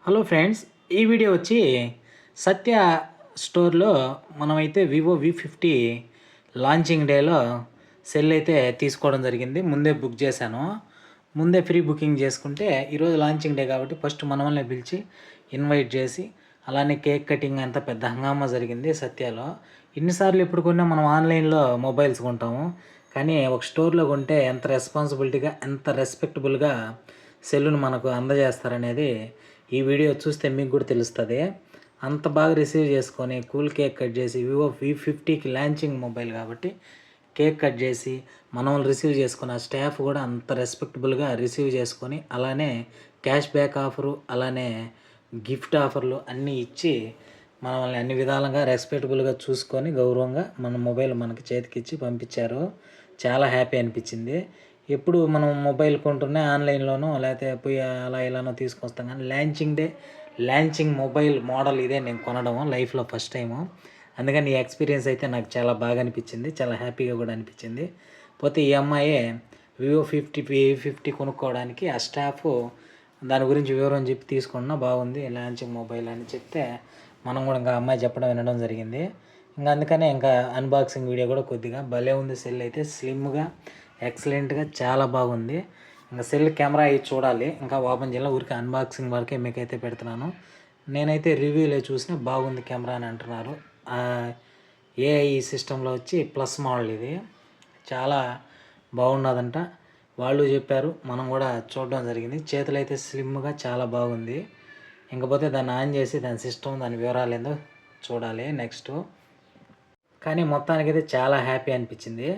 Hello friends, ఈ video వచ్చి సత్య స్టోర్లో మనమైతే వివో V50 లాంచింగ్ డేలో సెల్ అయితే తీసుకోవడం జరిగింది. ముందే బుక్ చేశాను. ముందే ప్రీ బుకింగ్ చేసుకుంటే ఈరోజు లాంచింగ్ డే కాబట్టి ఫస్ట్ మనల్ని పిలిచి ఇన్వైట్ చేసి అలానే కేక్ కటింగ్ అంతా పెద్ద హంగామా జరిగింది సత్యలో. ఇన్నిసార్లు ఎప్పుడు కొన్నా మనం ఆన్లైన్లో మొబైల్స్ కొంటాము, కానీ ఒక స్టోర్లో కొంటే ఎంత రెస్పాన్సిబిలిటీగా ఎంత రెస్పెక్టబుల్గా సెల్లును మనకు అందజేస్తారనేది ఈ వీడియో చూస్తే మీకు కూడా తెలుస్తుంది. అంత బాగా రిసీవ్ చేసుకొని కూల్ కేక్ కట్ చేసి వివో V50కి లాంచింగ్ మొబైల్ కాబట్టి కేక్ కట్ చేసి మనం రిసీవ్ చేసుకుని ఆ స్టాఫ్ కూడా అంత రెస్పెక్టబుల్గా రిసీవ్ చేసుకొని అలానే క్యాష్ బ్యాక్ ఆఫరు అలానే గిఫ్ట్ ఆఫర్లు అన్నీ ఇచ్చి మనల్ని అన్ని విధాలుగా రెస్పెక్టబుల్గా చూసుకొని గౌరవంగా మన మొబైల్ మనకి చేతికి ఇచ్చి పంపించారు. చాలా హ్యాపీ అనిపించింది. ఎప్పుడు మనం మొబైల్ కొంటున్నా ఆన్లైన్లోనో లేకపోతే పోయి అలా ఇలానో తీసుకొస్తాం, కానీ లాంచింగ్ మొబైల్ మోడల్ ఇదే నేను కొనడం లైఫ్లో ఫస్ట్ టైము. అందుకని ఈ ఎక్స్పీరియన్స్ అయితే నాకు చాలా బాగా అనిపించింది, చాలా హ్యాపీగా కూడా అనిపించింది. పోతే ఈ అమ్మాయి వివో V50 కొనుక్కోవడానికి ఆ స్టాఫ్ దాని గురించి వివరం చెప్పి తీసుకున్నా బాగుంది లాంచింగ్ మొబైల్ అని చెప్తే మనం కూడా ఇంకా అమ్మాయి చెప్పడం వినడం జరిగింది. ఇంకా అందుకనే ఇంకా అన్బాక్సింగ్ వీడియో కూడా కొద్దిగా భలే ఉంది. సెల్ అయితే స్లిమ్గా ఎక్సలెంట్గా చాలా బాగుంది. ఇంకా సెల్ కెమెరా అవి చూడాలి, ఇంకా ఓపెన్ చేయాలి. ఊరికి అన్బాక్సింగ్ వరకే మీకైతే పెడుతున్నాను. నేనైతే రివ్యూలో చూసిన బాగుంది కెమెరా అని అంటున్నారు. ఏఐ సిస్టంలో వచ్చి ప్లస్ మోడల్ ఇది చాలా బాగున్నదంట. వాళ్ళు చెప్పారు, మనం కూడా చూడడం జరిగింది. చేతులు అయితే స్లిమ్గా చాలా బాగుంది. ఇంకపోతే దాన్ని ఆన్ చేసి దాని సిస్టమ్ దాని వివరాలు ఏందో చూడాలి నెక్స్ట్. కానీ మొత్తానికైతే చాలా హ్యాపీ అనిపించింది.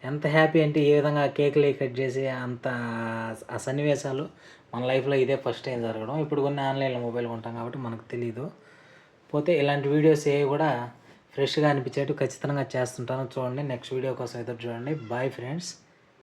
ఎంత హ్యాపీ అంటే ఏ విధంగా కేకులు కట్ చేసి అంత ఆ సన్నివేశాలు మన లైఫ్లో ఇదే ఫస్ట్ టైం జరగడం. ఇప్పుడు కొన్ని ఆన్లైన్లో మొబైల్ కొంటాం కాబట్టి మనకు తెలియదు. పోతే ఇలాంటి వీడియోస్ ఏవి కూడా ఫ్రెష్గా అనిపించేట్టు ఖచ్చితంగా చేస్తుంటాను. చూడండి, నెక్స్ట్ వీడియో కోసం ఎదురు చూడండి. Bye friends.